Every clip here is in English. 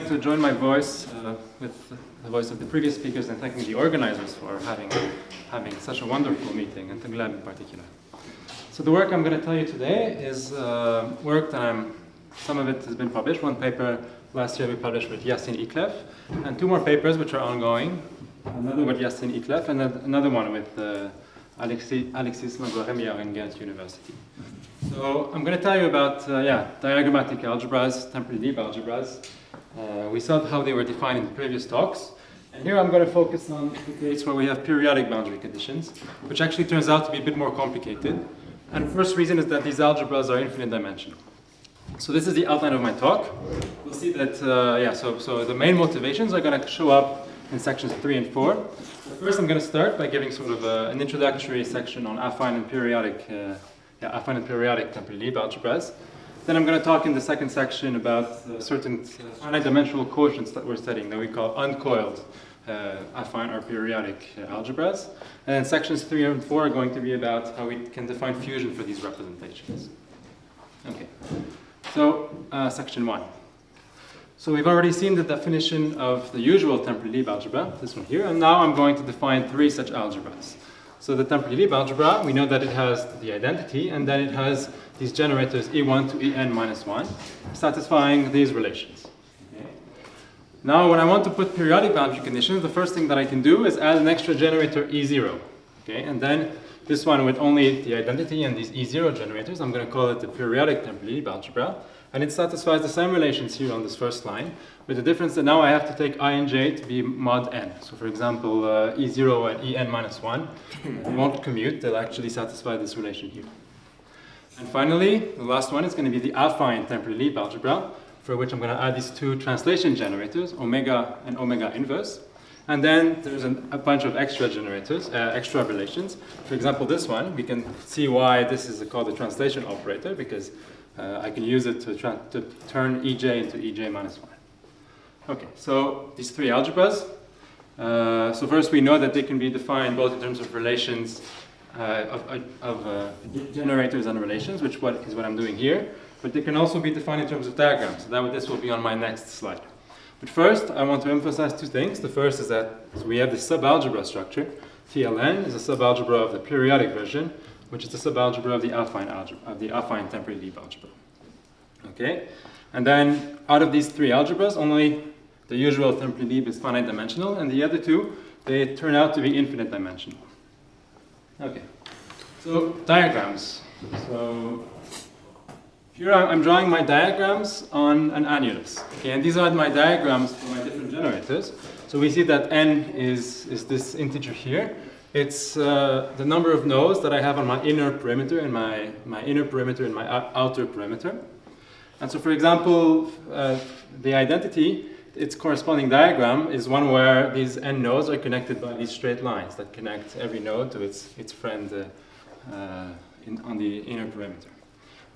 like to join my voice with the voice of the previous speakers and thanking the organizers for having such a wonderful meeting, and Temperley-Lieb in particular. So the work I'm going to tell you today is work that some of it has been published. One paper last year we published with Yacine Iklef, and two more papers which are ongoing. Another with Yacine Iklef, and another one with Alexis Langoremier in Ghent University. So I'm going to tell you about diagrammatic algebras, Temperley-Lieb algebras. We saw how they were defined in the previous talks. And here I'm going to focus on the case where we have periodic boundary conditions, which actually turns out to be a bit more complicated. And the first reason is that these algebras are infinite dimensional. So this is the outline of my talk. We'll see that, so the main motivations are going to show up in sections 3 and 4. So first I'm going to start by giving sort of an introductory section on affine and periodic Temperley-Lieb algebras. Then I'm going to talk in the second section about certain finite-dimensional quotients that we're studying that we call uncoiled affine or periodic algebras. And then sections 3 and 4 are going to be about how we can define fusion for these representations. Okay, so section 1. So we've already seen the definition of the usual Temperley-Lieb algebra, this one here, and now I'm going to define 3 such algebras. So the Temperley-Lieb algebra, we know that it has the identity, and then it has these generators E1 to En minus 1, satisfying these relations. Okay. Now when I want to put periodic boundary conditions, the first thing that I can do is add an extra generator E0. Okay, and then this one with only the identity and these E0 generators, I'm going to call it the periodic Temperley-Lieb algebra. And it satisfies the same relations here on this first line, with the difference that now I have to take I and j to be mod n. So for example, E0 and En minus 1 won't commute, they'll actually satisfy this relation here. And finally, the last one is going to be the affine Temperley-Lieb algebra, for which I'm going to add these 2 translation generators, omega and omega inverse. And then there's a bunch of extra generators, extra relations. For example, this one, we can see why this is called the translation operator, because I can use it to turn Ej into Ej minus 1. Okay, so these 3 algebras. So first we know that they can be defined both in terms of relations of generators and relations, which is what I'm doing here. But they can also be defined in terms of diagrams. So this will be on my next slide. But first, I want to emphasize 2 things. The first is that we have this subalgebra structure. TLN is a subalgebra of the periodic version, which is the subalgebra of the affine algebra, of the affine Temperley-Lieb algebra. Okay, and then out of these 3 algebras, only the usual Temperley-Lieb is finite dimensional, and the other 2 they turn out to be infinite dimensional. Okay, so diagrams. So here I'm drawing my diagrams on an annulus. Okay, and these are my diagrams for my different generators. So we see that n is this integer here. It's the number of nodes that I have on my inner perimeter and my inner perimeter and my outer perimeter. And so for example, the identity, its corresponding diagram is one where these n nodes are connected by these straight lines that connect every node to its friend on the inner perimeter.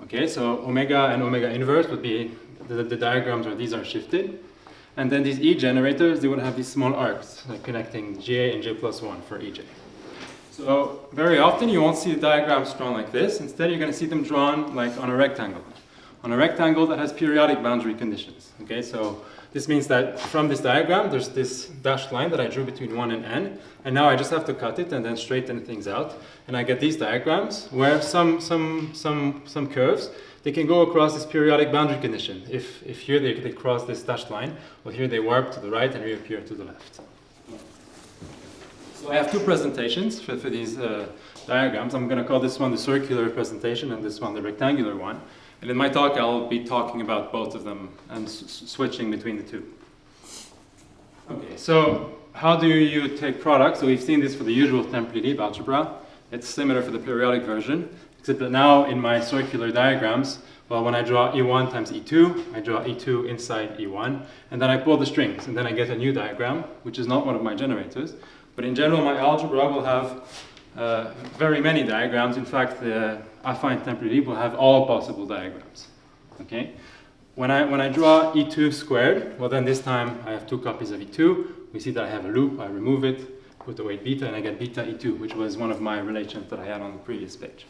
Okay, so omega and omega inverse would be the diagrams where these are shifted. And then these E generators, they would have these small arcs connecting J and J plus 1 for Ej. So very often you won't see the diagrams drawn like this. Instead, you're going to see them drawn like on a rectangle. On a rectangle that has periodic boundary conditions. Okay, so this means that from this diagram, there's this dashed line that I drew between 1 and n, and now I just have to cut it and then straighten things out, and I get these diagrams where some curves, they can go across this periodic boundary condition. If here they cross this dashed line, well here they warp to the right and reappear to the left. So I have 2 presentations for these diagrams. I'm going to call this one the circular presentation and this one the rectangular one. And in my talk, I'll be talking about both of them and switching between the 2. Okay, so how do you take products? So we've seen this for the usual Temperley-Lieb algebra. It's similar for the periodic version, except that now in my circular diagrams, well, when I draw E1 times E2, I draw E2 inside E1, and then I pull the strings, and then I get a new diagram, which is not one of my generators. But in general, my algebra will have very many diagrams. In fact, the affine Temperley-Lieb will have all possible diagrams. Okay? When I draw E2 squared, well then this time I have 2 copies of E2. We see that I have a loop, I remove it, put the weight beta, and I get beta E2, which was one of my relations that I had on the previous page.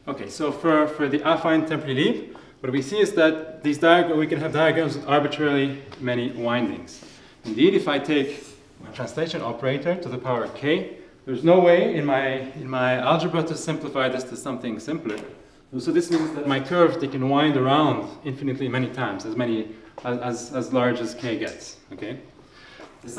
Okay, so for the affine Temperley-Lieb, what we see is that these we can have diagrams with arbitrarily many windings. Indeed, if I take my translation operator to the power of k, there's no way in my algebra to simplify this to something simpler. So this means that my curves, they can wind around infinitely many times, as large as k gets. Okay. The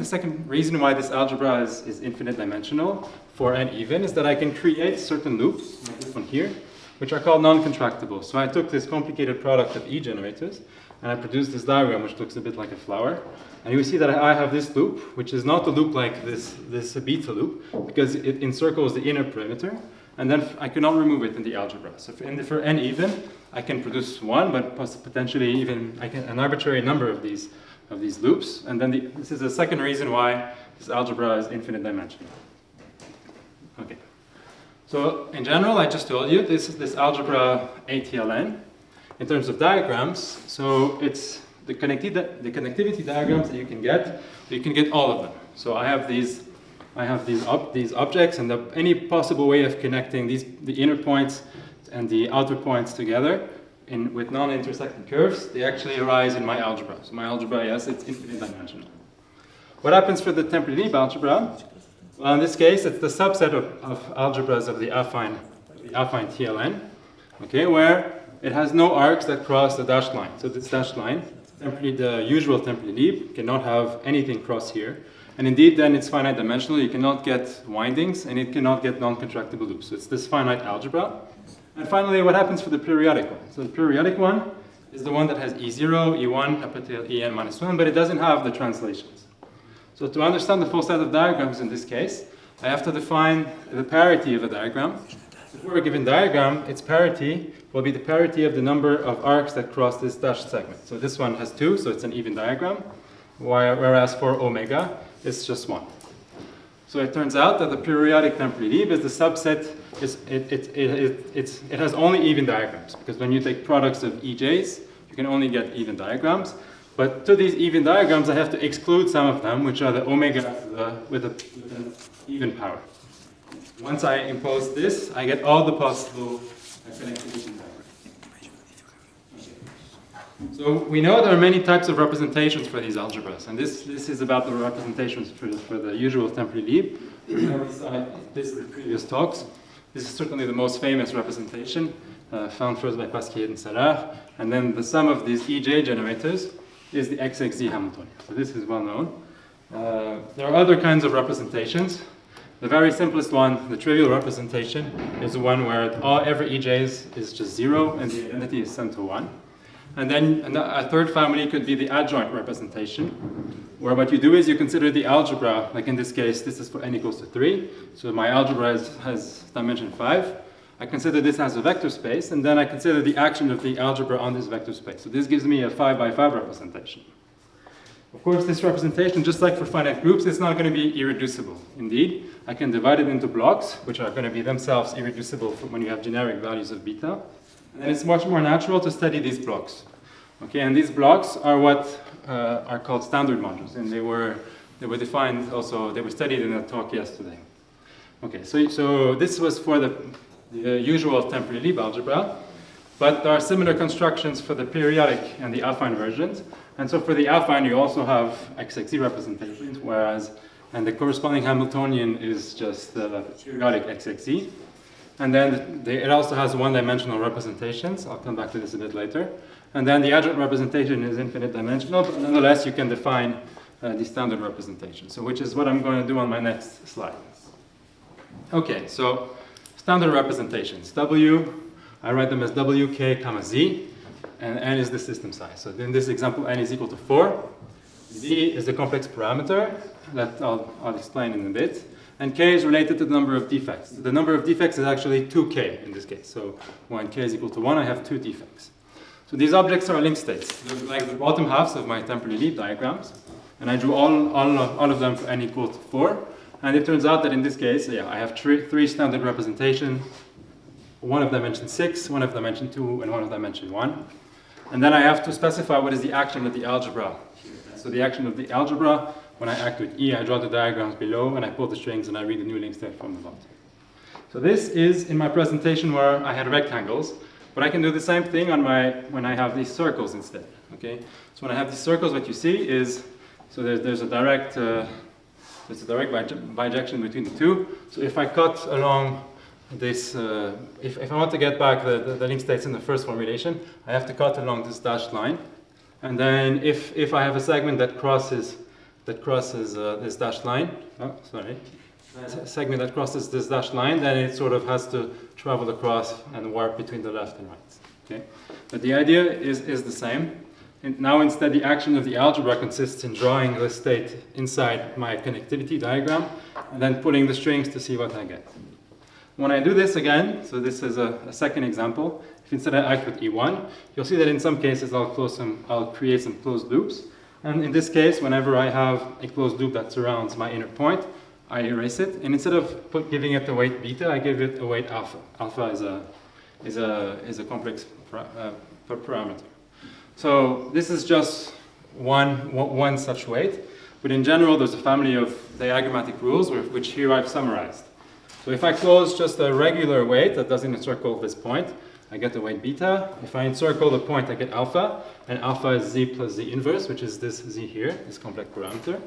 second reason why this algebra is infinite dimensional for n even is that I can create certain loops, like this one here, which are called non-contractible. So I took this complicated product of E generators, and I produced this diagram which looks a bit like a flower. And you see that I have this loop, which is not a loop like this beta loop, because it encircles the inner perimeter, and then I cannot remove it in the algebra. So for n even, I can produce one, but potentially even an arbitrary number of these loops. And then this is the second reason why this algebra is infinite dimensional. Okay. So in general, I just told you this algebra ATLN in terms of diagrams. So it's the connectivity diagrams that you can get all of them. So I have these objects, and any possible way of connecting the inner points and the outer points together with non-intersecting curves, they actually arise in my algebra. So my algebra, yes, it's infinite dimensional. What happens for the Temperley-Lieb algebra? Well, in this case, it's the subset of algebras of the affine TLN, okay, where it has no arcs that cross the dashed line. So this dashed line, the usual Temperley-Lieb, cannot have anything cross here. And indeed, then it's finite dimensional. You cannot get windings, and it cannot get non-contractible loops. So it's this finite algebra. And finally, what happens for the periodic one? So the periodic one is the one that has E0, E1, capital En minus 1, but it doesn't have the translations. So to understand the full set of diagrams in this case, I have to define the parity of a diagram. So for a given diagram, its parity will be the parity of the number of arcs that cross this dashed segment. So this one has 2, so it's an even diagram, whereas for omega, it's just 1. So it turns out that the periodic Temperley-Lieb is the subset, it has only even diagrams, because when you take products of EJs, you can only get even diagrams. But to these even diagrams, I have to exclude some of them, which are the omega with an even power. Once I impose this, I get all the possible connectivity diagrams. So we know there are many types of representations for these algebras, and this is about the representations for the usual Temperley-Lieb. This in the previous talks. This is certainly the most famous representation, found first by Pasquier and Serre, and then the sum of these EJ generators is the XXZ Hamiltonian. So this is well known. There are other kinds of representations. The very simplest one, the trivial representation, is the one where every EJ is just 0 and the identity is sent to 1. And then a third family could be the adjoint representation, where what you do is you consider the algebra, like in this case, this is for n equals to 3. So my algebra has dimension 5. I consider this as a vector space, and then I consider the action of the algebra on this vector space. So this gives me a 5 by 5 representation. Of course, this representation, just like for finite groups, is not going to be irreducible. Indeed, I can divide it into blocks, which are going to be themselves irreducible when you have generic values of beta. And it's much more natural to study these blocks. Okay, and these blocks are what are called standard modules, and they were defined also, they were studied in a talk yesterday. Okay, so this was for the usual Temperley-Lieb algebra, but there are similar constructions for the periodic and the affine versions. And so for the affine, you also have XXZ representations, and the corresponding Hamiltonian is just the periodic XXZ. And then it also has one-dimensional representations. I'll come back to this a bit later. And then the adjoint representation is infinite dimensional, but nonetheless you can define the standard representation. So which is what I'm going to do on my next slide. Okay, so standard representations. W, I write them as W, K, comma, Z, and N is the system size. So in this example, N is equal to 4. Z is the complex parameter that I'll explain in a bit. And K is related to the number of defects. The number of defects is actually 2K in this case. So when K is equal to 1, I have 2 defects. So these objects are link states. They're like the bottom halves of my Temperley-Lieb diagrams. And I drew all of them for N equal to 4. And it turns out that in this case, yeah, I have three standard representations. One of dimension 6, one of dimension 2, and one of dimension 1. And then I have to specify what is the action of the algebra. So the action of the algebra, when I act with E, I draw the diagrams below, and I pull the strings, and I read the new link state from the bottom. So this is in my presentation where I had rectangles. But I can do the same thing on when I have these circles instead. Okay, so when I have these circles, what you see is there's a direct bijection between the two. So if I cut along this, if I want to get back the link states in the first formulation, I have to cut along this dashed line. And then if I have a segment that crosses this dashed line, a segment that crosses this dashed line, then it sort of has to travel across and warp between the left and right. Okay, but the idea is the same. And now instead the action of the algebra consists in drawing the state inside my connectivity diagram and then pulling the strings to see what I get. When I do this again, so this is a second example, if instead I act with E1, you'll see that in some cases I'll create some closed loops. And in this case, whenever I have a closed loop that surrounds my inner point, I erase it. And instead of giving it a weight beta, I give it a weight alpha. Alpha is a complex parameter. So this is just one such weight. But in general, there's a family of diagrammatic rules which here I've summarized. So if I close just a regular weight that doesn't encircle this point, I get the weight beta. If I encircle the point, I get alpha. And alpha is z plus z inverse, which is this z here, this complex parameter.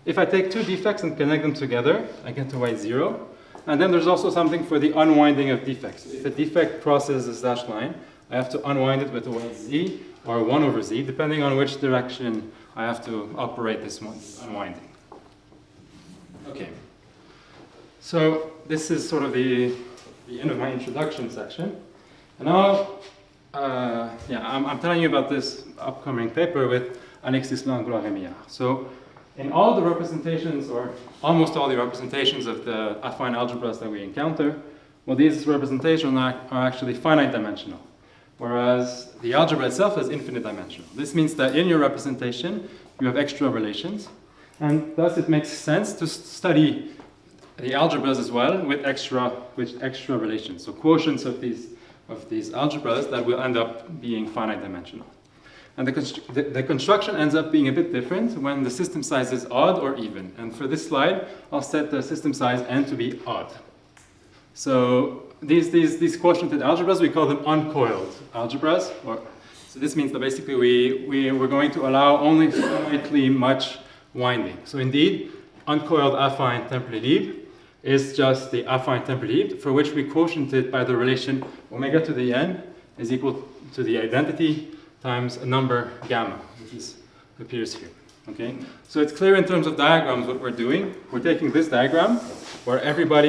If I take two defects and connect them together, I get the weight 0. And then there's also something for the unwinding of defects. If a defect crosses this dashed line, I have to unwind it with the weight z or 1 over z, depending on which direction I have to operate this unwinding. Okay. So this is sort of the end of my introduction section. And now, I'm telling you about this upcoming paper with Alexis Langlois-Remillard. So in all the representations, or almost all the representations of the affine algebras that we encounter, well, these representations are actually finite dimensional, whereas the algebra itself is infinite dimensional. This means that in your representation, you have extra relations, and thus it makes sense to study the algebras as well with extra relations. So quotients of these algebras that will end up being finite dimensional. And the construction ends up being a bit different when the system size is odd or even. And for this slide, I'll set the system size n to be odd. So these quotiented algebras, we call them uncoiled algebras. So this means that basically we're going to allow only finitely much winding. So indeed, uncoiled affine Temperley-Lieb is just the affine Temperley-Lieb, for which we quotiented by the relation omega to the n is equal to the identity times a number gamma, which appears here. Okay, so it's clear in terms of diagrams what we're doing. We're taking this diagram where everybody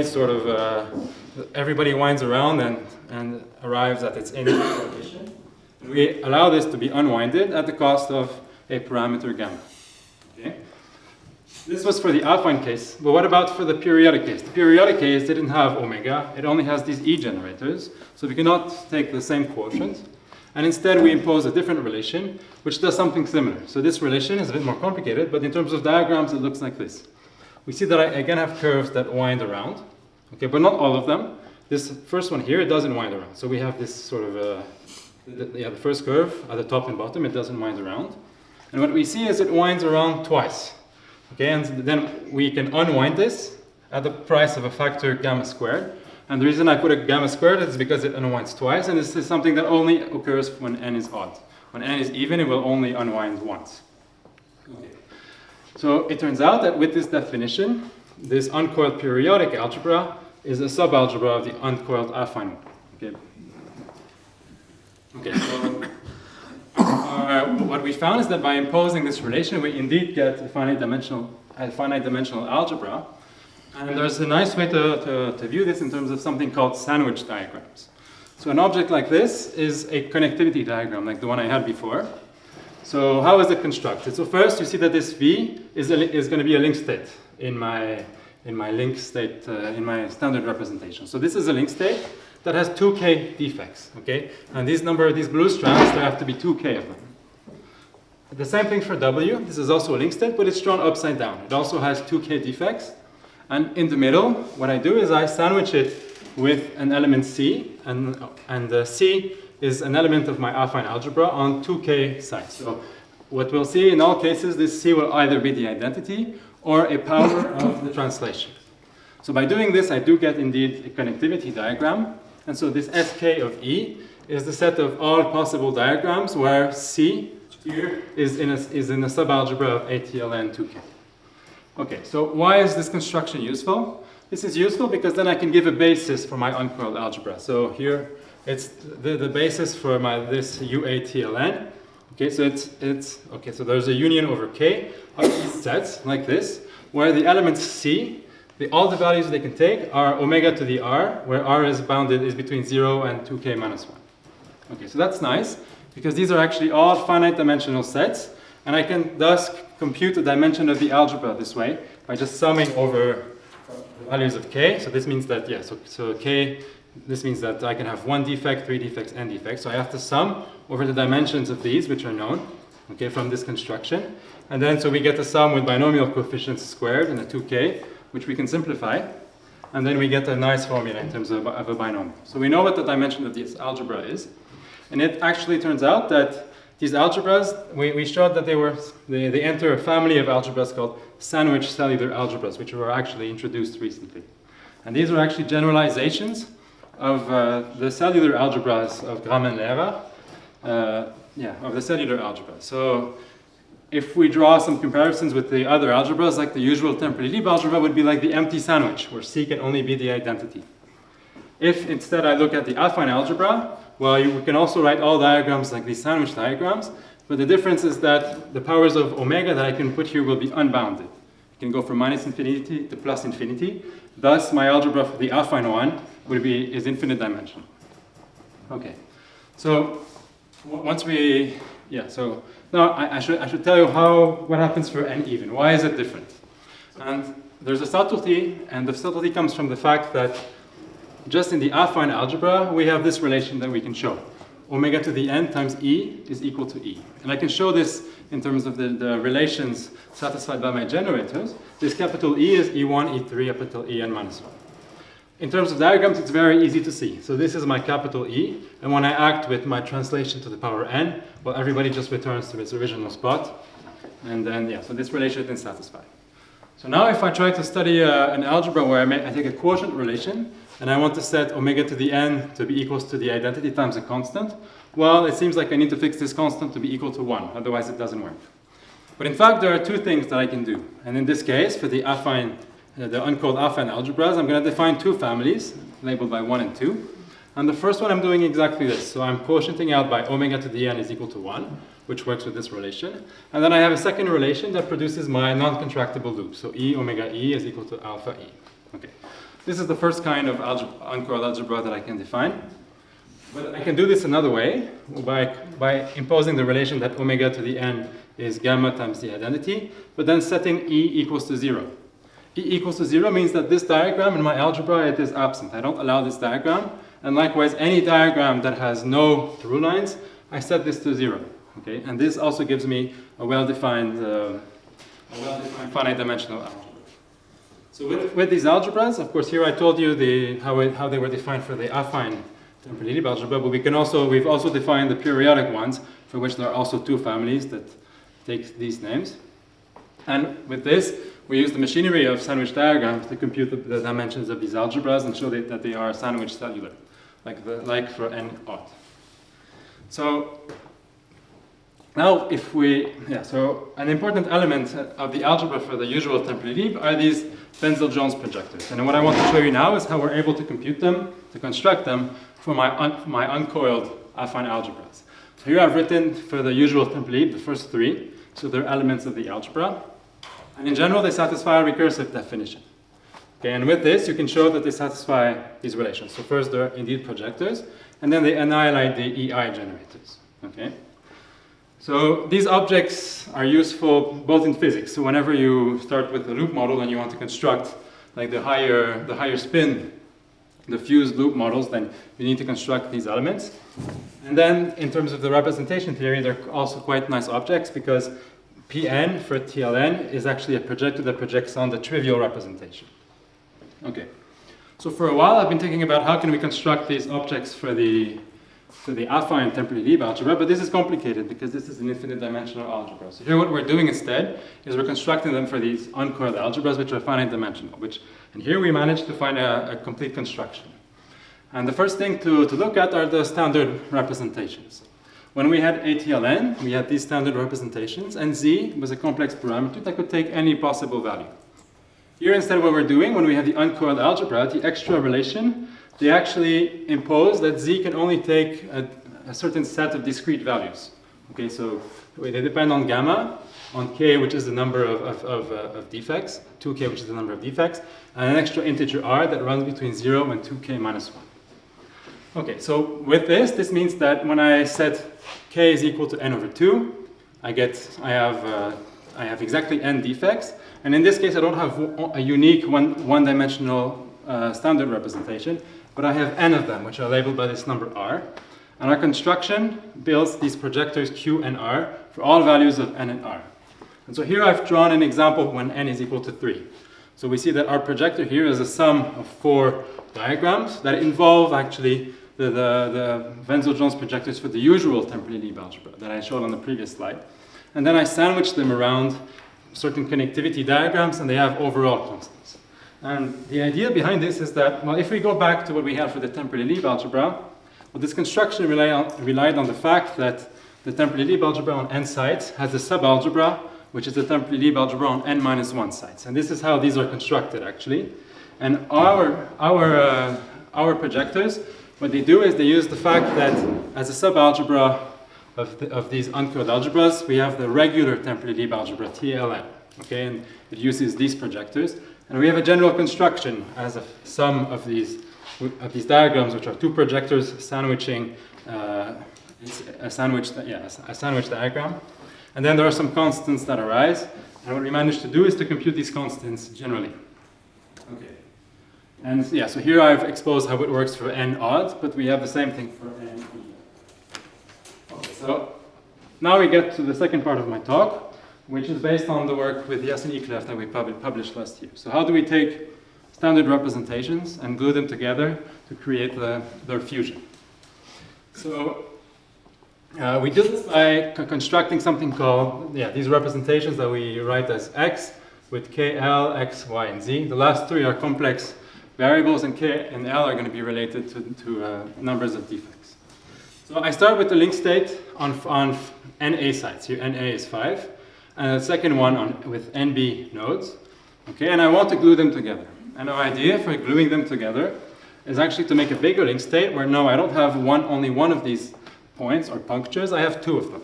winds around and arrives at its inner location. We allow this to be unwinded at the cost of a parameter gamma. Okay. This was for the affine case, but what about for the periodic case? The periodic case didn't have omega, it only has these E generators, so we cannot take the same quotient. And instead we impose a different relation, which does something similar. So this relation is a bit more complicated, but in terms of diagrams it looks like this. We see that I again have curves that wind around, okay, but not all of them. This first one here, it doesn't wind around. So we have this sort of, the first curve at the top and bottom, it doesn't wind around. And what we see is it winds around twice. Okay, and then we can unwind this at the price of a factor gamma squared. And the reason I put a gamma squared is because it unwinds twice, and this is something that only occurs when n is odd. When n is even, it will only unwind once. Okay. So it turns out that with this definition, this uncoiled periodic algebra is a subalgebra of the uncoiled affine one. Okay. Okay. So what we found is that by imposing this relation, we indeed get a finite dimensional algebra. And there's a nice way to view this in terms of something called sandwich diagrams. So an object like this is a connectivity diagram, like the one I had before. So how is it constructed? So first, you see that this V is going to be a link state in my link state in my standard representation. So this is a link state that has 2k defects. Okay, and these blue strands, there have to be 2k of them. The same thing for W. This is also a link state, but it's drawn upside down. It also has 2k defects. And in the middle, what I do is I sandwich it with an element C, and C is an element of my affine algebra on 2k sides. So what we'll see in all cases, this C will either be the identity or a power of the translation. So by doing this, I do get indeed a connectivity diagram. And so this Sk of E is the set of all possible diagrams where C here is in a subalgebra of ATLN 2K. Okay, so why is this construction useful? This is useful because then I can give a basis for my uncoiled algebra. So here it's the basis for this UATLN. Okay, so okay, so there's a union over K of these sets like this, where the elements C, all the values they can take are omega to the R, where R is between 0 and 2K minus 1. Okay, so that's nice, because these are actually all finite dimensional sets, and I can thus compute the dimension of the algebra this way by just summing over the values of K. So this means that, yeah, so K, this means that I can have 1 defect, 3 defects, n defects. So I have to sum over the dimensions of these, which are known, okay, from this construction. And then, so we get the sum with binomial coefficients squared in a 2K, which we can simplify. And then we get a nice formula in terms of a binomial. So we know what the dimension of this algebra is. And it actually turns out that these algebras, we showed that they enter a family of algebras called sandwich cellular algebras, which were actually introduced recently. And these are actually generalizations of the cellular algebras of Gramenlehrer, of the cellular algebra. So if we draw some comparisons with the other algebras, like the usual Temperley-Lieb algebra would be like the empty sandwich, where C can only be the identity. If instead I look at the affine algebra, well, we can also write all diagrams like these sandwich diagrams, but the difference is that the powers of omega that I can put here will be unbounded. It can go from minus infinity to plus infinity. Thus, my algebra for the affine one is infinite dimensional. Okay, so once so now I should tell you what happens for n even. Why is it different? And there's a subtlety, and the subtlety comes from the fact that just in the affine algebra, we have this relation that we can show. Omega to the n times E is equal to E. And I can show this in terms of the relations satisfied by my generators. This capital E is E1, E3, capital En minus 1. In terms of diagrams, it's very easy to see. So this is my capital E, and when I act with my translation to the power n, well, everybody just returns to its original spot. And then, so this relation is then satisfied. So now if I try to study an algebra where I take a quotient relation, and I want to set omega to the n to be equals to the identity times a constant, well, it seems like I need to fix this constant to be equal to 1, otherwise it doesn't work. But in fact, there are two things that I can do. And in this case, for the uncoiled affine algebras, I'm going to define two families, labeled by 1 and 2. And the first one I'm doing exactly this. So I'm quotienting out by omega to the n is equal to 1, which works with this relation. And then I have a second relation that produces my non-contractible loop. So E omega E is equal to alpha E. Okay. This is the first kind of uncoiled algebra that I can define. But I can do this another way, by imposing the relation that omega to the n is gamma times the identity, but then setting E equals to 0. E equals to 0 means that this diagram in my algebra, it is absent. I don't allow this diagram. And likewise, any diagram that has no through lines, I set this to 0. Okay? And this also gives me a well-defined finite dimensional algebra. So with these algebras, of course, here I told you how they were defined for the affine Temperley-Lieb algebra, but we've also defined the periodic ones, for which there are also two families that take these names. And with this, we use the machinery of sandwich diagrams to compute the dimensions of these algebras and show that they are sandwich cellular, like for n odd. So now so an important element of the algebra for the usual Temperley-Lieb are these Wenzel-Jones projectors. And what I want to show you now is how we're able to compute them, to construct them for my uncoiled affine algebras. So here I've written for the usual Temperley-Lieb the first three, so they're elements of the algebra. And in general, they satisfy a recursive definition. Okay, and with this, you can show that they satisfy these relations. So first, they're indeed projectors, and then they annihilate the EI generators. Okay. So these objects are useful both in physics. So whenever you start with a loop model and you want to construct like the higher spin, the fused loop models, then you need to construct these elements. And then in terms of the representation theory, they're also quite nice objects because Pn for TLN is actually a projector that projects on the trivial representation. Okay. So for a while I've been thinking about how can we construct these objects for the affine Temperley-Lieb algebra, but this is complicated because this is an infinite dimensional algebra. So here what we're doing instead is we're constructing them for these uncoiled algebras which are finite dimensional, and here we managed to find a complete construction. And the first thing to look at are the standard representations. When we had ATLN, we had these standard representations, and Z was a complex parameter that could take any possible value. Here, instead, what we're doing, when we have the uncoiled algebra, the extra relation, they actually impose that Z can only take a certain set of discrete values. Okay, so they depend on gamma, on k, which is the number of defects, 2k, which is the number of defects, and an extra integer r that runs between 0 and 2k minus 1. Okay, so with this means that when I set k is equal to n over 2, I have exactly n defects, and in this case I don't have a unique one-dimensional standard representation, but I have n of them, which are labeled by this number r. And our construction builds these projectors q and r for all values of n and r. And so here I've drawn an example when n is equal to 3. So we see that our projector here is a sum of 4 diagrams that involve actually the Wenzel-Jones projectors for the usual Temperley-Lieb algebra that I showed on the previous slide. And then I sandwich them around certain connectivity diagrams, and they have overall constants. And the idea behind this is that, well, if we go back to what we had for the Temperley-Lieb algebra, well, this construction relied on the fact that the Temperley-Lieb algebra on n sides has a subalgebra, which is the Temperley-Lieb algebra on n minus 1 sides. And this is how these are constructed, actually. And our projectors, what they do is they use the fact that as a subalgebra of these uncoiled algebras, we have the regular Temperley-Lieb algebra, TLN. Okay, and it uses these projectors. And we have a general construction as a sum of these diagrams, which are 2 projectors sandwiching a sandwich diagram. And then there are some constants that arise. And what we managed to do is to compute these constants generally. Okay. And yeah, so here I've exposed how it works for n odd, but we have the same thing for n even. Okay, so now we get to the second part of my talk, which is based on the work with Yasin Iklef that we published last year. So how do we take standard representations and glue them together to create their fusion? So we do this by constructing something called, these representations that we write as x with k, l, x, y, and z. The last 3 are complex variables, and k and l are going to be related to numbers of defects. So I start with the link state on NA sides. Here NA is 5, and the second one with NB nodes. Okay, and I want to glue them together. And our idea for gluing them together is actually to make a bigger link state where no, I don't have only one of these points or punctures, I have 2 of them.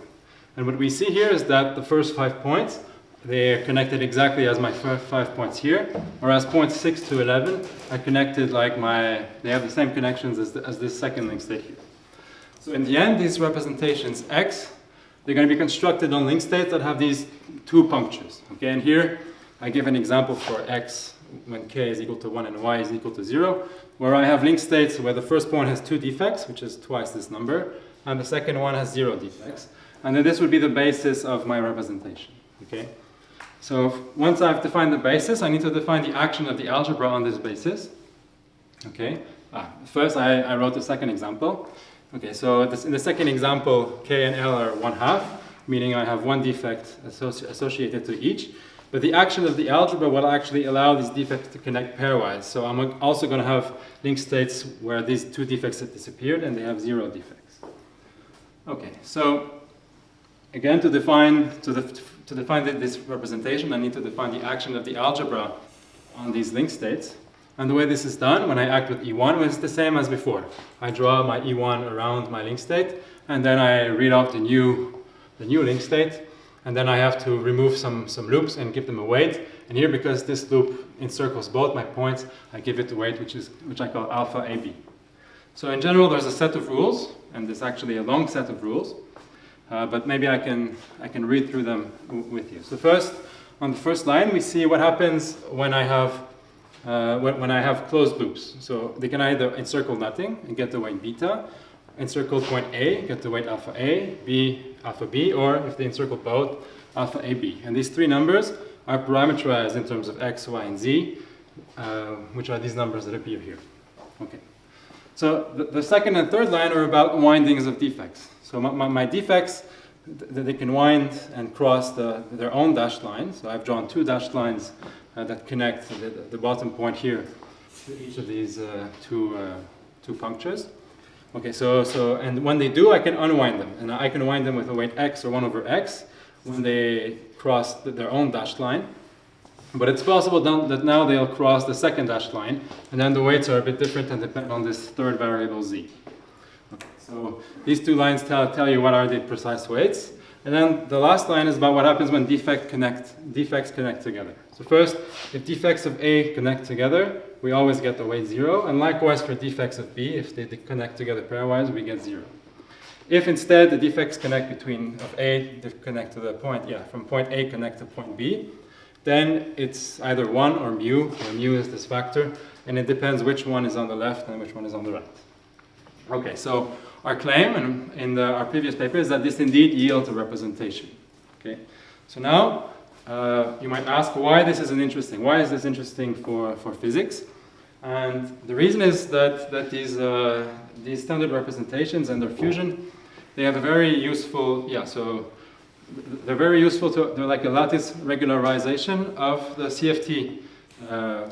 And what we see here is that the first 5 points, they are connected exactly as my 5 points here, whereas points 6 to 11 are connected like they have the same connections as this second link state here. So in the end, these representations x, they're going to be constructed on link states that have these 2 punctures. Okay, and here I give an example for x when k is equal to 1 and y is equal to 0, where I have link states where the first point has 2 defects, which is twice this number, and the second one has 0 defects. And then this would be the basis of my representation. Okay? So once I've defined the basis, I need to define the action of the algebra on this basis. Okay? First, I wrote the second example. Okay, so in the second example, k and l are 1/2, meaning I have 1 defect associated to each. But the action of the algebra will actually allow these defects to connect pairwise. So I'm also going to have link states where these 2 defects have disappeared and they have 0 defects. Okay, so again, to define this representation, I need to define the action of the algebra on these link states. And the way this is done, when I act with E1, well, it's the same as before. I draw my E1 around my link state, and then I read out the new link state, and then I have to remove some loops and give them a weight. And here, because this loop encircles both my points, I give it a weight which I call alpha AB. So in general, there's a set of rules, and there's actually a long set of rules. But maybe I can read through them with you. So first, on the first line, we see what happens when I have closed loops. So they can either encircle nothing and get the weight beta, encircle point A, get the weight alpha A, B, alpha B, or if they encircle both, alpha AB. And these 3 numbers are parameterized in terms of x, y, and z, which are these numbers that appear here. Okay. So the second and third line are about windings of defects. So my defects, they can wind and cross their own dashed lines. So I've drawn 2 dashed lines that connect the bottom point here to each of these 2 two punctures. Okay, and when they do, I can unwind them. And I can unwind them with a weight x or 1 over x when they cross their own dashed line. But it's possible that now they'll cross the second dashed line, and then the weights are a bit different and depend on this third variable z. Okay, so these two lines tell you what are the precise weights. And then the last line is about what happens when defects connect together. So first, if defects of A connect together, we always get the weight 0. And likewise for defects of B, if they connect together pairwise, we get 0. If instead the defects connect of A, they connect to the point, from point A connect to point B, then it's either 1 or mu, where mu is this factor, and it depends which one is on the left and which one is on the right. Okay, so our claim in our previous paper is that this indeed yields a representation. Okay, so now you might ask why this is interesting. Why is this interesting for physics? And the reason is that these standard representations and their fusion, they have a very useful, they're very useful they're like a lattice regularization of the CFT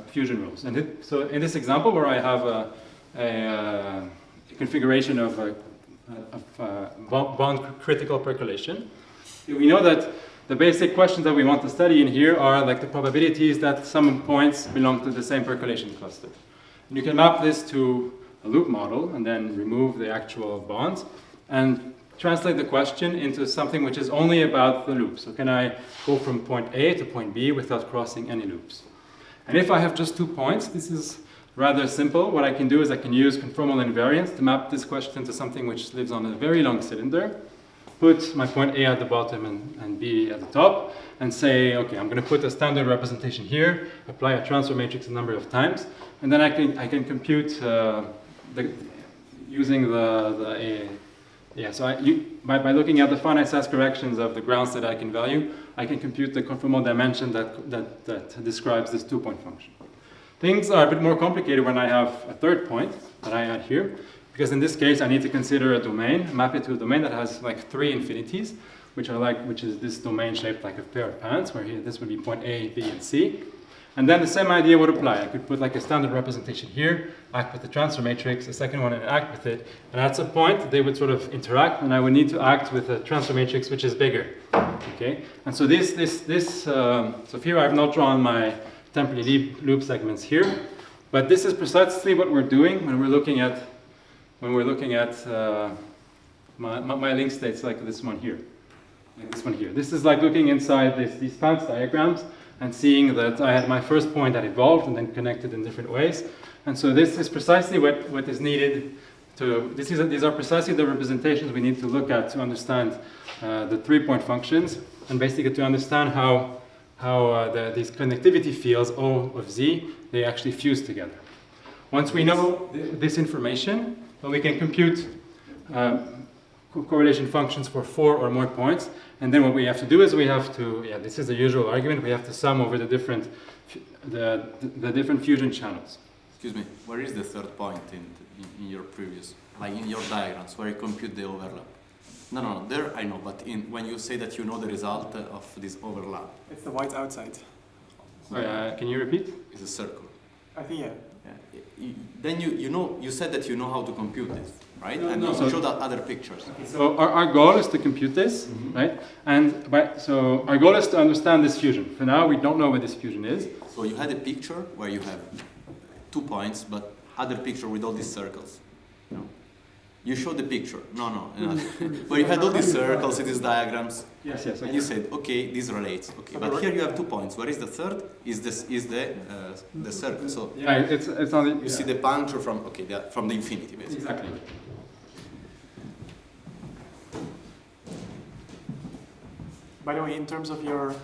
fusion rules. And so in this example where I have a configuration of bond critical percolation, we know that the basic questions that we want to study in here are like the probabilities that some points belong to the same percolation cluster. And you can map this to a loop model and then remove the actual bonds and translate the question into something which is only about the loop. So can I go from point A to point B without crossing any loops? And if I have just 2 points, this is rather simple. What I can do is I can use conformal invariance to map this question to something which lives on a very long cylinder, put my point A at the bottom and B at the top, and say, okay, I'm going to put a standard representation here, apply a transfer matrix a number of times, and then I can compute using by looking at the finite size corrections of the ground state eigenvalue, I can compute the conformal dimension that describes this 2-point function. Things are a bit more complicated when I have a third point that I add here, because in this case I need to consider a domain, map it to a domain that has like 3 infinities, which is this domain shaped like a pair of pants, where this would be point A, B, and C. And then the same idea would apply. I could put like a standard representation here, act with the transfer matrix, a second one and act with it. And at some point they would sort of interact, and I would need to act with a transfer matrix which is bigger. Okay? And so so here I've not drawn my Temperley-Lieb loop segments here, but this is precisely what we're doing when we're looking at my link states like this one here. This is like looking inside these pants diagrams and seeing that I had my first point that evolved and then connected in different ways. And so this is precisely what is needed these are precisely the representations we need to look at to understand the 3-point functions, and basically to understand how these connectivity fields O of Z, they actually fuse together. Once we know this information, then we can compute correlation functions for 4 or more points. And then what we have to do is we have to, this is the usual argument, we have to sum over the different fusion channels. Excuse me, where is the third point in your previous, like in your diagrams, where you compute the overlap? No, there I know, but when you say that you know the result of this overlap. It's the white outside. Sorry, can you repeat? It's a circle. I think, yeah. Then you said that you know how to compute this, right? And you showed other pictures. So our goal is to compute this, right? And so our goal is to understand this fusion. For now, we don't know what this fusion is. So you had a picture where you have 2 points, but other picture with all these circles. No. You showed the picture. No. Where you had all these circles in these diagrams. Yes. Okay. And you said, okay, this relates. Okay, but here you have 2 points. Where is the third? Is the circle? So it's on the. You see the puncture from from the infinity, basically. Exactly. By the way, in terms of your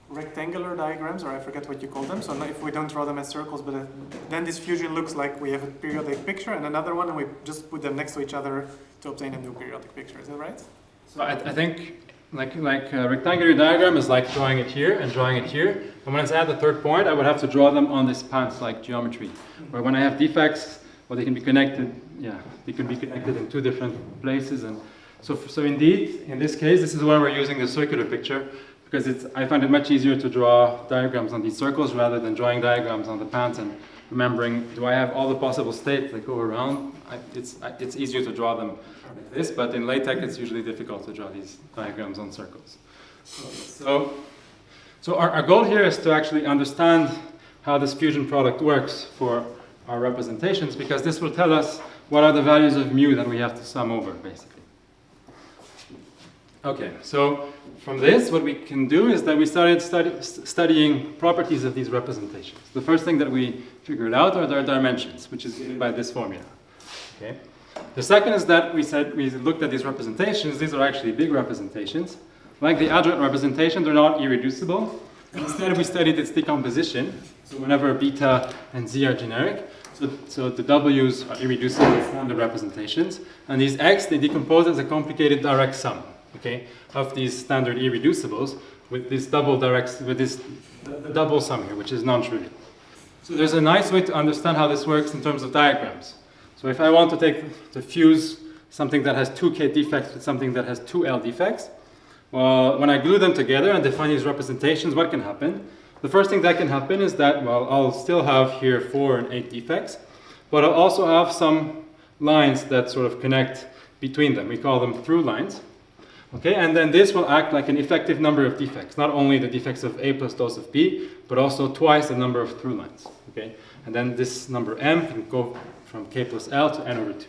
rectangular diagrams, or I forget what you call them, so if we don't draw them as circles, but then this fusion looks like we have a periodic picture and another one, and we just put them next to each other to obtain a new periodic picture. Is that right? So I think like a rectangular diagram is like drawing it here and drawing it here. And when I add the third point, I would have to draw them on this pants-like geometry. Where when I have defects, well, they can be connected. Yeah, they can be connected in 2 different places. And so indeed, in this case, this is why we're using the circular picture, because I find it much easier to draw diagrams on these circles rather than drawing diagrams on the pants remembering, do I have all the possible states that go around? It's easier to draw them like this, but in LaTeX it's usually difficult to draw these diagrams on circles. So our goal here is to actually understand how this fusion product works for our representations, because this will tell us what are the values of mu that we have to sum over, basically. Okay, so from this, what we can do is that we started studying properties of these representations. The first thing that we figured out are their dimensions, which is given by this formula. Okay. The second is that we looked at these representations. These are actually big representations. Like the adjoint representation, they're not irreducible. And instead, we studied its decomposition. So whenever beta and z are generic, so the w's are irreducible standard representations, and these x they decompose as a complicated direct sum. Okay, of these standard irreducibles with this double the double sum here, which is non-trivial. So there's a nice way to understand how this works in terms of diagrams. So if I want to fuse something that has 2k defects with something that has 2l defects, well, when I glue them together and define these representations, what can happen? The first thing that can happen is that, well, I'll still have here 4 and 8 defects, but I'll also have some lines that sort of connect between them. We call them through lines. Okay, and then this will act like an effective number of defects, not only the defects of a plus those of b, but also twice the number of through lines. Okay, and then this number m can go from k plus l to n over 2.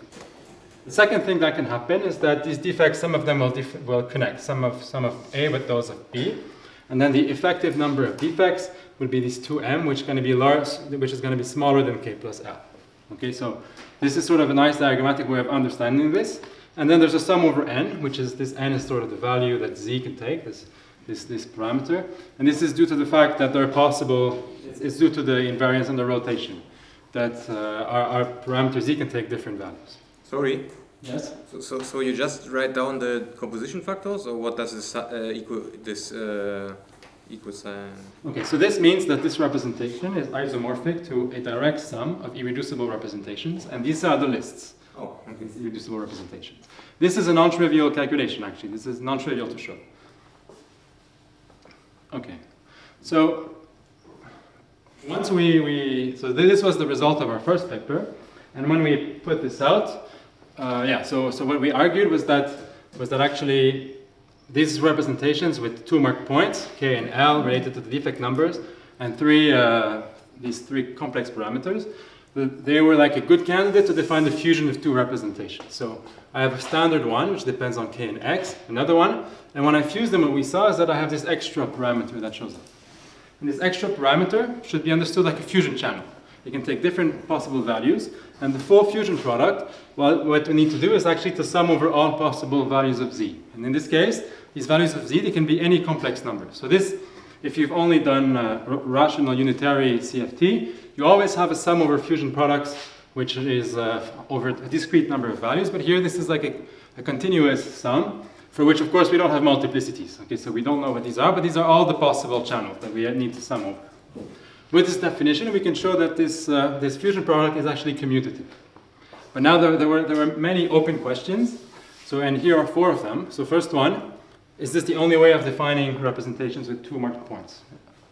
The second thing that can happen is that these defects, some of them will connect, some of a with those of b, and then the effective number of defects would be these 2m, which is going to be smaller than k plus l. Okay, so this is sort of a nice diagrammatic way of understanding this. And then there's a sum over n, which is this n is sort of the value that z can take, this parameter. And this is due to the fact that there are possible, it's due to the invariance and the rotation, that our parameter z can take different values. Sorry. Yes? So you just write down the composition factors, or what does this equal sign? Okay, so this means that this representation is isomorphic to a direct sum of irreducible representations, and these are the lists. Oh, okay. These irreducible representations. This is a non-trivial calculation, actually. This is non-trivial to show. Okay, so once so this was the result of our first paper, and when we put this out, so what we argued was that actually these representations with 2 marked points, k and l, related to the defect numbers, and these 3 complex parameters, they were like a good candidate to define the fusion of 2 representations. So I have a standard one, which depends on k and x, another one, and when I fuse them, what we saw is that I have this extra parameter that shows up. And this extra parameter should be understood like a fusion channel. It can take different possible values, and the full fusion product, well, what we need to do is actually to sum over all possible values of z. And in this case, these values of z, they can be any complex number. So this, if you've only done rational unitary CFT, you always have a sum over fusion products, which is over a discrete number of values. But here, this is like a continuous sum, for which, of course, we don't have multiplicities. Okay, so we don't know what these are, but these are all the possible channels that we need to sum over. With this definition, we can show that this fusion product is actually commutative. But now there were many open questions. So, and here are 4 of them. So first one, is this the only way of defining representations with 2 marked points?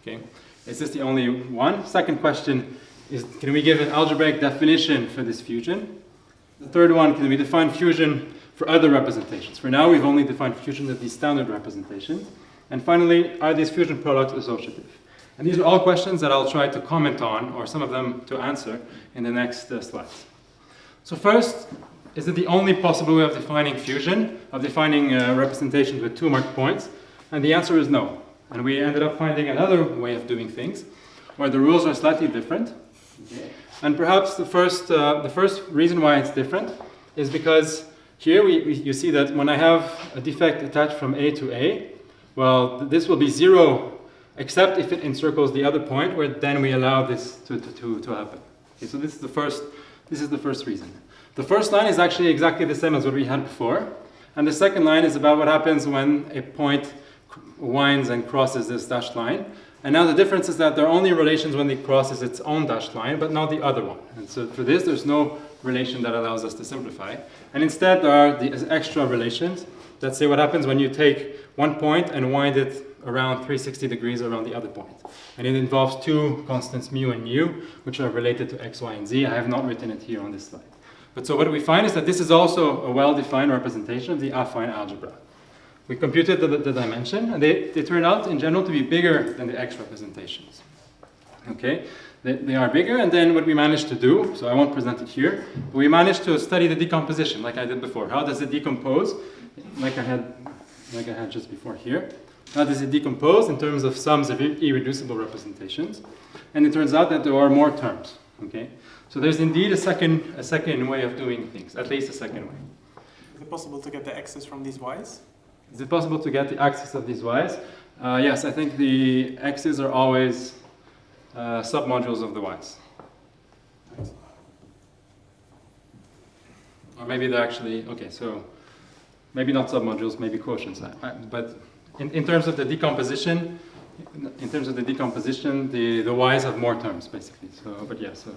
Okay. Is this the only one? Second question is, can we give an algebraic definition for this fusion? The third one, can we define fusion for other representations? For now, we've only defined fusion of these standard representations. And finally, are these fusion products associative? And these are all questions that I'll try to comment on, or some of them to answer, in the next slides. So first, is it the only possible way of defining fusion, of defining representations with 2 marked points? And the answer is no. And we ended up finding another way of doing things, where the rules are slightly different. Okay. And perhaps the first reason why it's different is because here you see that when I have a defect attached from A to A, well, this will be 0, except if it encircles the other point, where then we allow this to happen. Okay, so this is the first reason. The first line is actually exactly the same as what we had before, and the second line is about what happens when a point winds and crosses this dashed line. And now the difference is that there are only relations when it crosses its own dashed line, but not the other one. And so for this, there's no relation that allows us to simplify. And instead, there are these extra relations that say what happens when you take one point and wind it around 360 degrees around the other point. And it involves two constants mu and nu, which are related to x, y, and z. I have not written it here on this slide. But so what we find is that this is also a well-defined representation of the affine algebra. We computed the dimension, and they turn out in general to be bigger than the x representations. Okay, they are bigger, and then what we managed to do, so I won't present it here, but we managed to study the decomposition like I did before. How does it decompose? Like I had just before here. How does it decompose in terms of sums of irreducible representations? And it turns out that there are more terms. Okay, so there's indeed a second way of doing things, at least a second way. Is it possible to get the x's from these y's? Is it possible to get the axis of these y's? Yes, I think the x's are always submodules of the y's. Or maybe they're actually, okay, so maybe not submodules, maybe quotients. But in terms of the decomposition, the y's have more terms, basically. So, but yeah, so.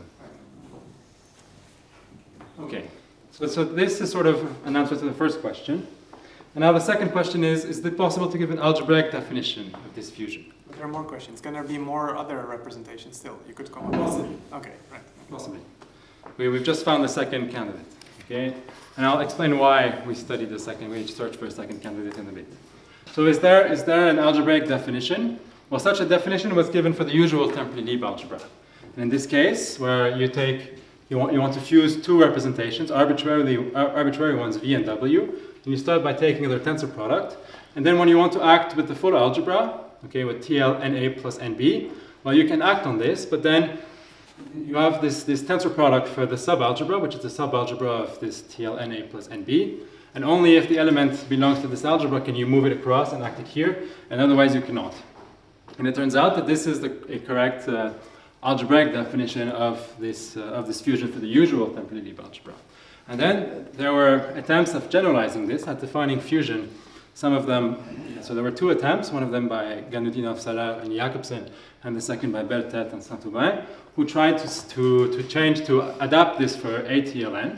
Okay, so this is sort of an answer to the first question. And now the second question is it possible to give an algebraic definition of this fusion? There are more questions. Can there be more other representations still? You could come up Possibly. with. Okay, right. Possibly. We've just found the second candidate, okay? And I'll explain why we studied the second, we searched for a second candidate in a bit. So is there an algebraic definition? Well, such a definition was given for the usual Temperley-Lieb algebra. And in this case, where you want to fuse two representations, arbitrary ones v and w, and you start by taking their tensor product. And then when you want to act with the full algebra, okay, with TL NA plus NB, well, you can act on this, but then you have this tensor product for the subalgebra, which is the subalgebra of this TL NA plus NB. And only if the element belongs to this algebra can you move it across and act it here, and otherwise you cannot. And it turns out that this is a correct algebraic definition of this fusion for the usual Temperley-Lieb algebra. And then there were attempts of generalizing this, at defining fusion. Some of them, so there were two attempts, one of them by Ganudinov, Salar, and Jacobsen, and the second by Bertet and Saint-Aubin, who tried to adapt this for ATLN.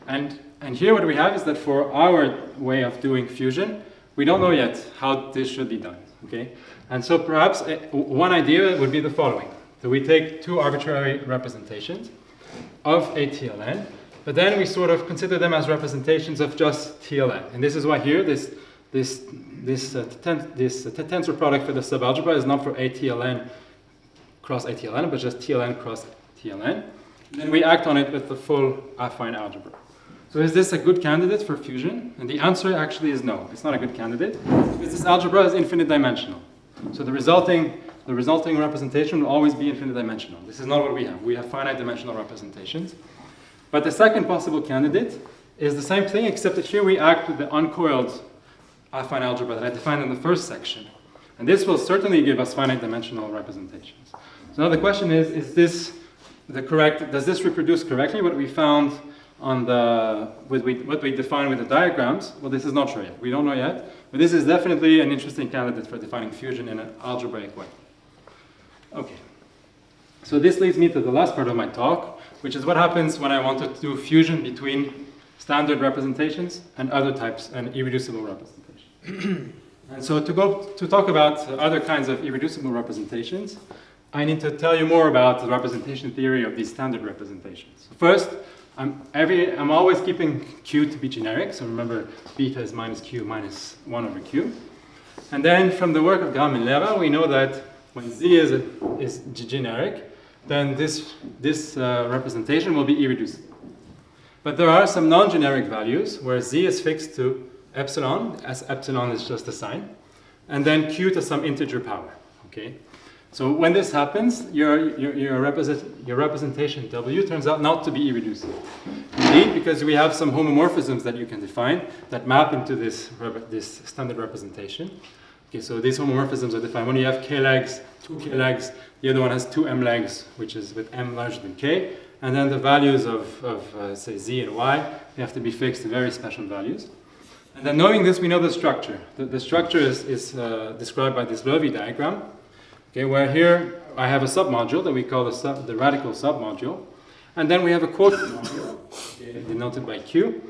And here what we have is that for our way of doing fusion, we don't know yet how this should be done, okay? And so perhaps one idea would be the following. So we take two arbitrary representations of ATLN, but then we sort of consider them as representations of just TLN. And this is why here, this tensor product for the subalgebra is not for ATLN cross ATLN, but just TLN cross TLN. And then we act on it with the full affine algebra. So is this a good candidate for fusion? And the answer actually is no. It's not a good candidate, because this algebra is infinite dimensional. So the resulting representation will always be infinite dimensional. This is not what we have. We have finite dimensional representations. But the second possible candidate is the same thing, except that here we act with the uncoiled affine algebra that I defined in the first section. And this will certainly give us finite dimensional representations. So now the question is this does this reproduce correctly what we found on what we defined with the diagrams? Well, this is not sure yet. We don't know yet. But this is definitely an interesting candidate for defining fusion in an algebraic way. Okay. So this leads me to the last part of my talk, which is what happens when I want to do fusion between standard representations and other types and irreducible representations. And so to talk about other kinds of irreducible representations, I need to tell you more about the representation theory of these standard representations. First, I'm always keeping Q to be generic, so remember beta is minus Q minus 1 over Q. And then from the work of Graham and Lera, we know that when Z is generic, then this representation will be irreducible. But there are some non-generic values where Z is fixed to epsilon, as epsilon is just a sign, and then Q to some integer power, okay? So when this happens, your representation W turns out not to be irreducible. Indeed, because we have some homomorphisms that you can define that map into this standard representation. Okay, so these homomorphisms are defined when you have k legs, 2 k legs, the other one has 2 m legs, which is with m larger than k, and then the values of say z and y, they have to be fixed to very special values. And then knowing this, we know the structure. The structure is described by this Loewy diagram. Okay, where here I have a submodule that we call the radical submodule, and then we have a quotient module, okay, denoted by Q,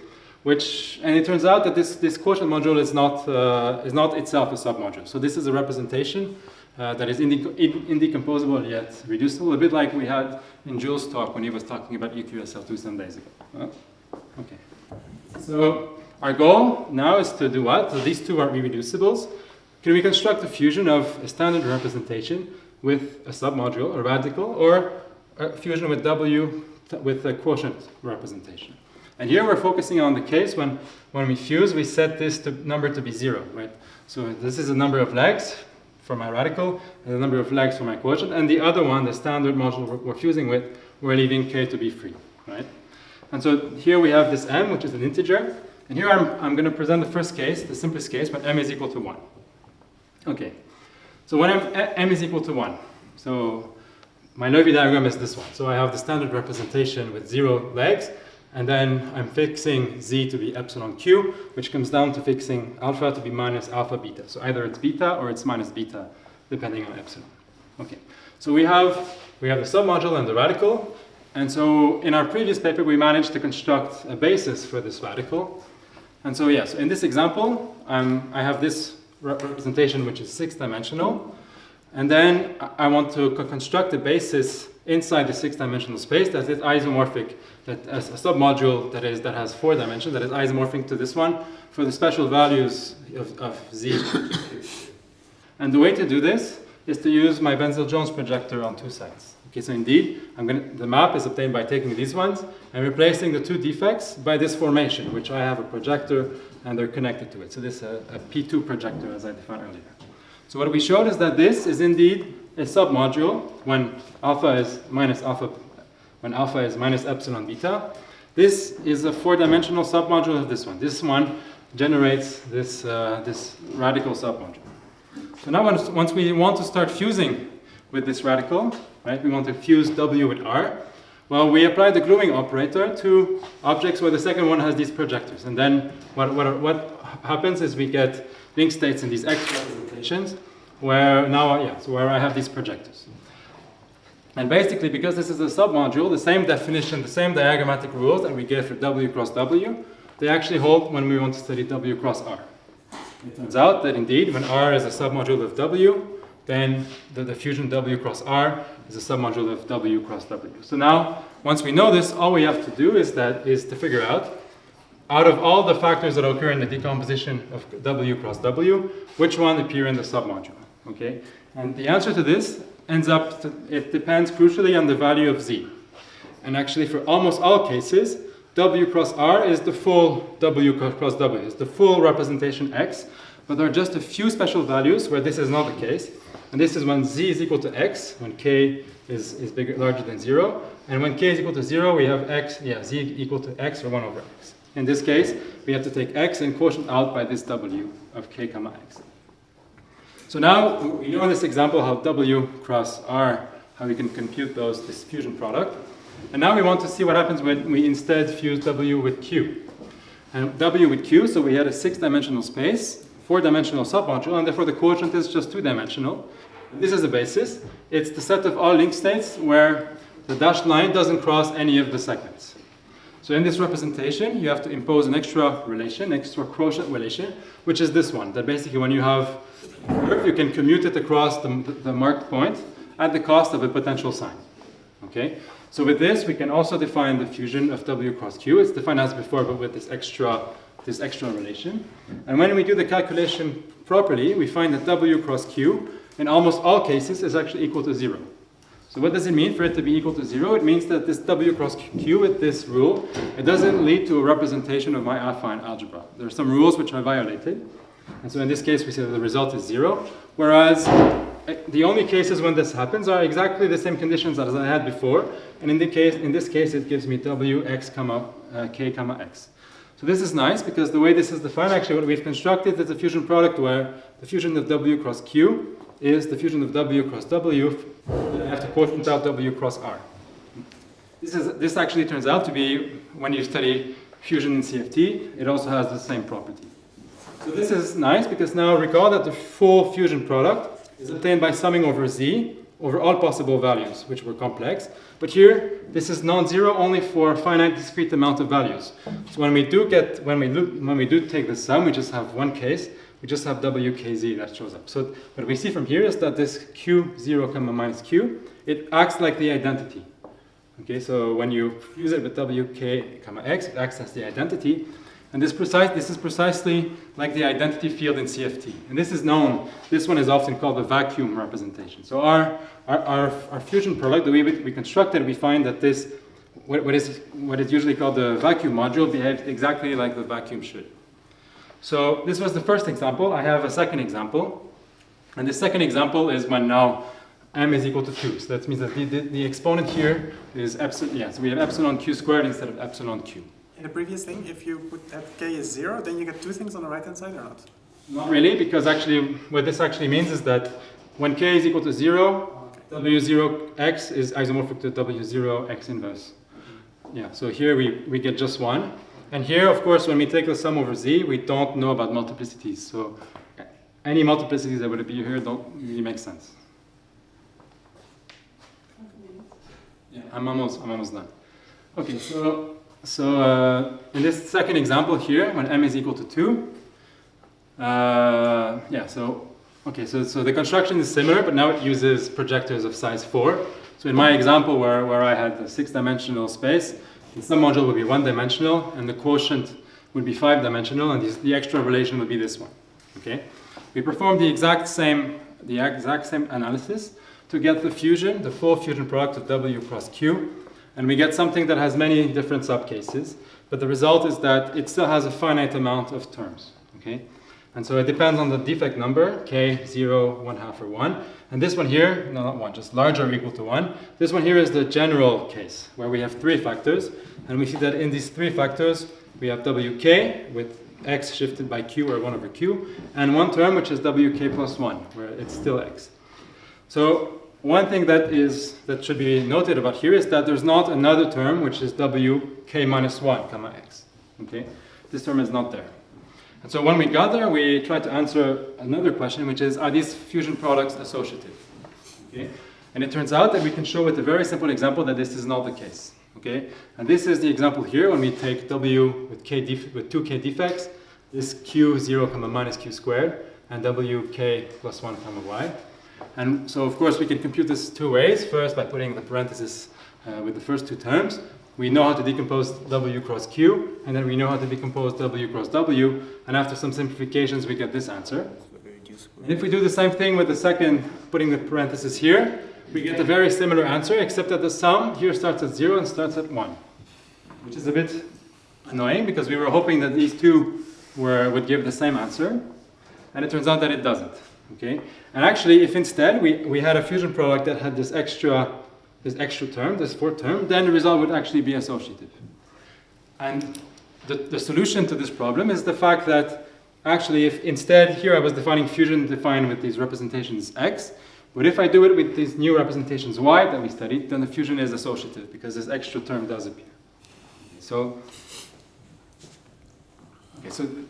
and it turns out that this quotient module is not itself a submodule. So this is a representation that is indecomposable yet reducible, a bit like we had in Jules' talk when he was talking about EQSL2 some days ago. Okay. So our goal now is to do what? So these two are irreducibles. Can we construct a fusion of a standard representation with a submodule, a radical, or a fusion with W with a quotient representation? And here we're focusing on the case when we fuse, we set this number to be 0, right? So this is a number of legs for my radical, and the number of legs for my quotient, and the other one, the standard module we're fusing with, we're leaving k to be free, right? And so here we have this m, which is an integer, and here I'm going to present the first case, the simplest case, when m is equal to 1. Okay, so when m is equal to 1, so my Levy diagram is this one. So I have the standard representation with 0 legs, and then I'm fixing z to be epsilon q, which comes down to fixing alpha to be minus alpha beta. So either it's beta or it's minus beta, depending on epsilon. Okay, so we have the submodule and the radical, and so in our previous paper we managed to construct a basis for this radical. And so yes, in this example, I have this representation which is 6-dimensional, and then I want to construct a basis inside the 6-dimensional space that is isomorphic, that as a submodule that has 4 dimensions, that is isomorphic to this one for the special values of z. And the way to do this is to use my Wenzel-Jones projector on 2 sides. Okay, so indeed, the map is obtained by taking these ones and replacing the 2 defects by this formation, which I have a projector and they're connected to it. So this is a P2 projector, as I defined earlier. So what we showed is that this is indeed a submodule when alpha is minus epsilon beta. This is a 4-dimensional submodule of this one. This one generates this radical submodule. So now once we want to start fusing with this radical, right? We want to fuse W with R. Well, we apply the gluing operator to objects where the second one has these projectors. And then what happens is we get link states in these X representations where where I have these projectors. And basically, because this is a submodule, the same definition, the same diagrammatic rules that we give for W cross W, they actually hold when we want to study W cross R. It turns out that indeed, when R is a submodule of W, then the fusion W cross R is a submodule of W cross W. So now, once we know this, all we have to do is to figure out of all the factors that occur in the decomposition of W cross W, which one appear in the submodule, okay? And the answer to this it depends crucially on the value of Z. And actually for almost all cases, W cross R is the full W cross W, it's the full representation X, but there are just a few special values where this is not the case. And this is when Z is equal to X, when K is larger than 0. And when K is equal to 0, we have Z equal to X or 1 over X. In this case, we have to take X and quotient out by this W of K comma X. So now we know in this example how W cross R, how we can compute this fusion product. And now we want to see what happens when we instead fuse W with Q. And W with Q, so we had a 6-dimensional space, 4-dimensional submodule, and therefore the quotient is just 2-dimensional. This is the basis. It's the set of all link states where the dashed line doesn't cross any of the segments. So in this representation, you have to impose an extra quotient relation, which is this one, that basically when you have a curve, you can commute it across the marked point at the cost of a potential sign. Okay? So with this, we can also define the fusion of W cross Q. It's defined as before, but with this extra relation. And when we do the calculation properly, we find that W cross Q, in almost all cases, is actually equal to 0. So what does it mean for it to be equal to 0? It means that this W cross Q with this rule, it doesn't lead to a representation of my affine algebra. There are some rules which are violated. And so in this case, we say that the result is 0. Whereas the only cases when this happens are exactly the same conditions as I had before. And in this case, it gives me W x comma K comma X. So this is nice because the way this is defined, actually what we've constructed is a fusion product where the fusion of W cross Q is the fusion of W cross W. I have to quotient out W cross R. This actually turns out to be, when you study fusion in CFT, it also has the same property. So this is nice because now recall that the full fusion product is obtained by summing over Z over all possible values, which were complex. But here, this is non-zero only for a finite discrete amount of values. So when we do take the sum, we just have one case. We just have WKZ that shows up. So what we see from here is that this Q0 comma minus Q, it acts like the identity. Okay, so when you fuse it with WK comma X, it acts as the identity. And this is precisely like the identity field in CFT. And this is known, this one is often called the vacuum representation. So our fusion product, the way we construct it, we find that this, what is usually called the vacuum module, behaves exactly like the vacuum should. So this was the first example. I have a second example. And the second example is when now m is equal to 2. So that means that the exponent here is epsilon, yeah, so we have epsilon q squared instead of epsilon q. In the previous thing, if you put that k is 0, then you get two things on the right-hand side or not? Not really, because actually what this actually means is that when k is equal to 0, w0x is isomorphic to w0x inverse. Yeah, so here we get just 1. And here, of course, when we take the sum over z, we don't know about multiplicities. So any multiplicities that would appear here don't really make sense. Yeah, I'm almost done. Okay, so in this second example here, when m is equal to 2, so the construction is similar, but now it uses projectors of size 4. So in my example where I had the 6-dimensional space, the sum module would be 1-dimensional, and the quotient would be 5-dimensional, and the extra relation would be this one. Okay, we performed the exact same analysis to get the full fusion product of W cross Q, and we get something that has many different subcases, but the result is that it still has a finite amount of terms. Okay, and so it depends on the defect number, k, 0, 1/2, or 1. And this one here, no, not 1, just larger or equal to 1. This one here is the general case, where we have 3 factors. And we see that in these 3 factors, we have wk with x shifted by q, or 1 over q, and one term, which is wk plus 1, where it's still x. So one thing that should be noted about here is that there's not another term, which is wk minus 1, comma x. Okay? This term is not there. And so when we got there, we tried to answer another question, which is, are these fusion products associative? Okay? And it turns out that we can show with a very simple example that this is not the case. Okay? And this is the example here when we take w with 2k defects, this q0 comma minus q squared, and wk plus 1 comma y. And so of course we can compute this 2 ways. First by putting the parenthesis with the first 2 terms. We know how to decompose w cross q, and then we know how to decompose w cross w, and after some simplifications we get this answer. And if we do the same thing with the second, putting the parenthesis here, we get a very similar answer, except that the sum here starts at 0 and starts at 1, which is a bit annoying because we were hoping that these two would give the same answer, and it turns out that it doesn't. Okay? And actually, if instead we had a fusion product that had this extra term, this 4th term, then the result would actually be associative. And the solution to this problem is the fact that actually if instead here I was defining fusion defined with these representations x, but if I do it with these new representations y that we studied, then the fusion is associative because this extra term does appear. So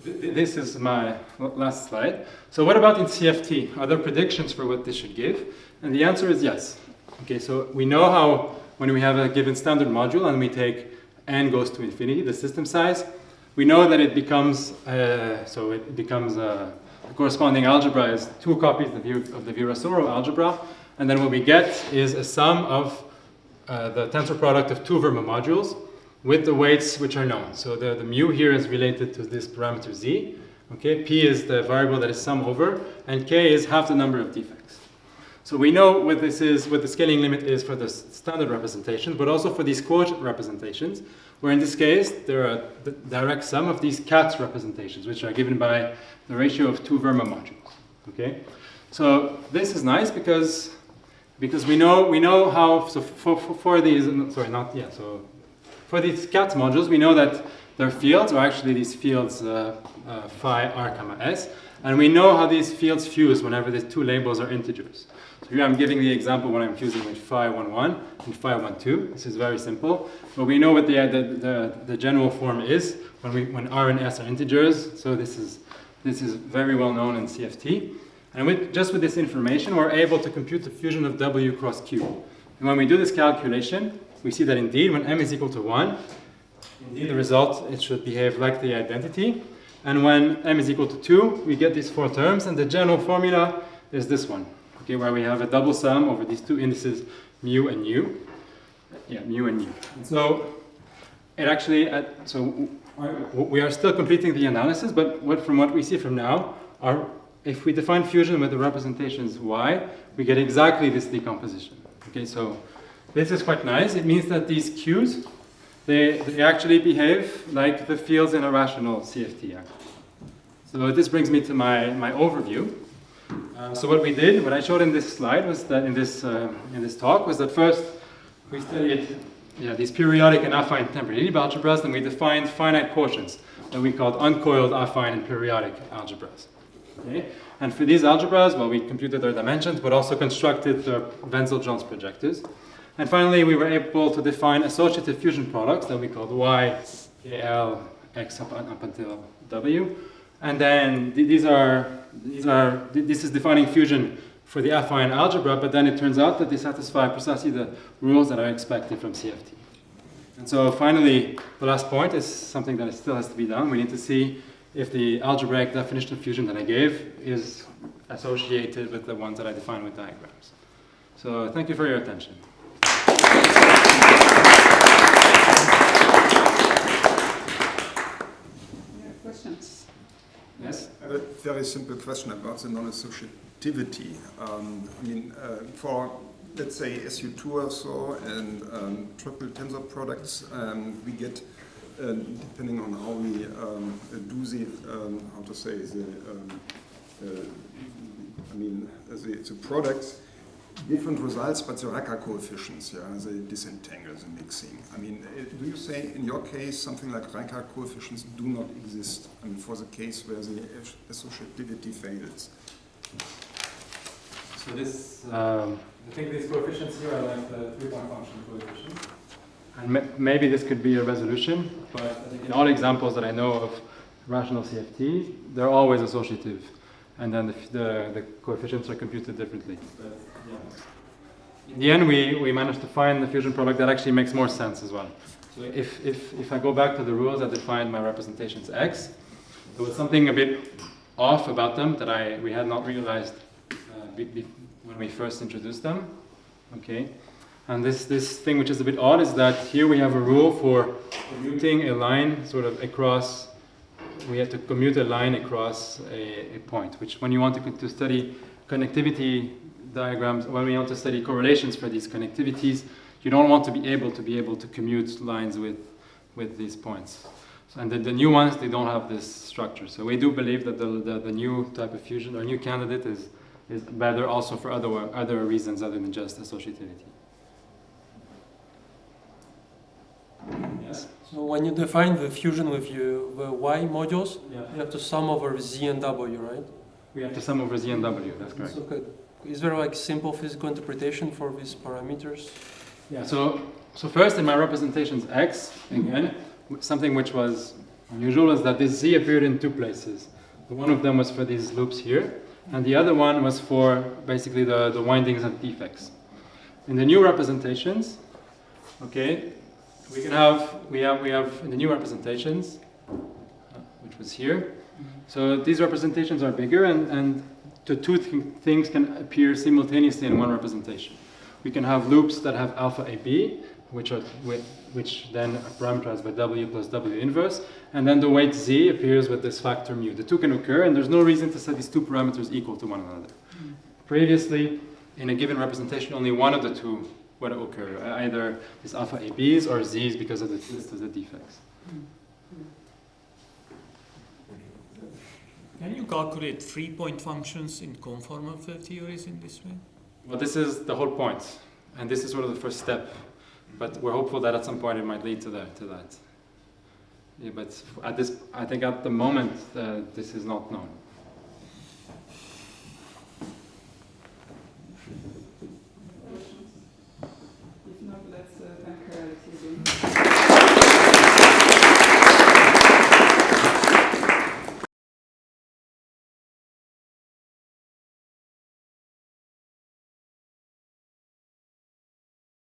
this is my last slide. So what about in CFT? Are there predictions for what this should give? And the answer is yes. Okay, so we know how when we have a given standard module and we take n goes to infinity, the system size, we know that it becomes, the corresponding algebra is 2 copies of the Virasoro algebra, and then what we get is a sum of the tensor product of 2 Verma modules with the weights which are known. So the mu here is related to this parameter z, okay, p is the variable that is sum over, and k is half the number of defects. So we know what this is, what the scaling limit is for the standard representation, but also for these quotient representations, where in this case, there are the direct sum of these CATS representations, which are given by the ratio of 2 Verma modules. Okay? So this is nice because we know how, so for these, for these CATS modules, we know that their fields are actually these fields phi r comma s, and we know how these fields fuse whenever the 2 labels are integers. So here I'm giving the example when I'm fusing with phi 1,1 and phi 1,2. This is very simple, but we know what the general form is when r and s are integers. So this is very well known in CFT. And just with this information, we're able to compute the fusion of W cross Q. And when we do this calculation, we see that indeed, when m is equal to 1, indeed the result, it should behave like the identity. And when m is equal to 2, we get these 4 terms, and the general formula is this one, okay, where we have a double sum over these 2 indices, mu and nu. Yeah, mu and nu. And so it actually, we are still completing the analysis, but from what we see from now, if we define fusion with the representations y, we get exactly this decomposition. Okay, so this is quite nice. It means that these Q's, they actually behave like the fields in a rational CFT. So this brings me to my overview. So what we did, what I showed in this slide was that in this talk was that first we studied these periodic and affine Temperley-Lieb algebras, then we defined finite quotients that we called uncoiled affine and periodic algebras. Okay? And for these algebras, well, we computed their dimensions, but also constructed the Wenzel-Jones projectors. And finally, we were able to define associative fusion products that we called y, k, l, x up until w. And then this is defining fusion for the affine algebra, but then it turns out that they satisfy precisely the rules that are expected from CFT. And so finally, the last point is something that still has to be done. We need to see if the algebraic definition of fusion that I gave is associated with the ones that I defined with diagrams. So thank you for your attention. Questions? Yes? I have a very simple question about the non-associativity. For, let's say, SU2 or so and triple tensor products, we get, depending on how we do the, how to say, the products, different results, but the Racker coefficients, they disentangle the mixing. Do you say in your case something like Racker coefficients do not exist? For the case where the associativity fails. So this, I think these coefficients here are like the 3-point function coefficients. And maybe this could be a resolution, but I think in all examples that I know of rational CFT, they're always associative. And then the coefficients are computed differently. But, yeah. In the end, we managed to find the fusion product that actually makes more sense as well. So if I go back to the rules that defined my representations X, there was something a bit off about them that we had not realized when we first introduced them. Okay. And this thing which is a bit odd is that here we have a rule for commuting a line sort of across. We had to commute a line across a point, which when you want to study connectivity diagrams, when we want to study correlations for these connectivities, you don't want to be able to commute lines with these points. So, and the new ones, they don't have this structure. So we do believe that the new type of fusion or new candidate is better also for other reasons other than just associativity. Yes? So when you define the fusion with the y modules, Yeah. you have to sum over z and w, right? We have to sum over z and w, that's correct. So is there like simple physical interpretation for these parameters? Yeah, so first in my representations X, again, something which was unusual is that this Z appeared in 2 places. One of them was for these loops here, and the other one was for basically the windings and defects. In the new representations, okay, we have in the new representations, which was here. So these representations are bigger, and the 2 things can appear simultaneously in one representation. We can have loops that have alpha AB, which then are parameterized by W plus W inverse, and then the weight Z appears with this factor mu. The 2 can occur, and there's no reason to set these 2 parameters equal to one another. Previously, in a given representation, only one of the 2 would occur, either these alpha ABs or Zs because of the twist of the defects. Can you calculate 3-point functions in conformal field theories in this way? Well, this is the whole point, and this is sort of the first step. But we're hopeful that at some point it might lead to that. Yeah, but I think at the moment this is not known.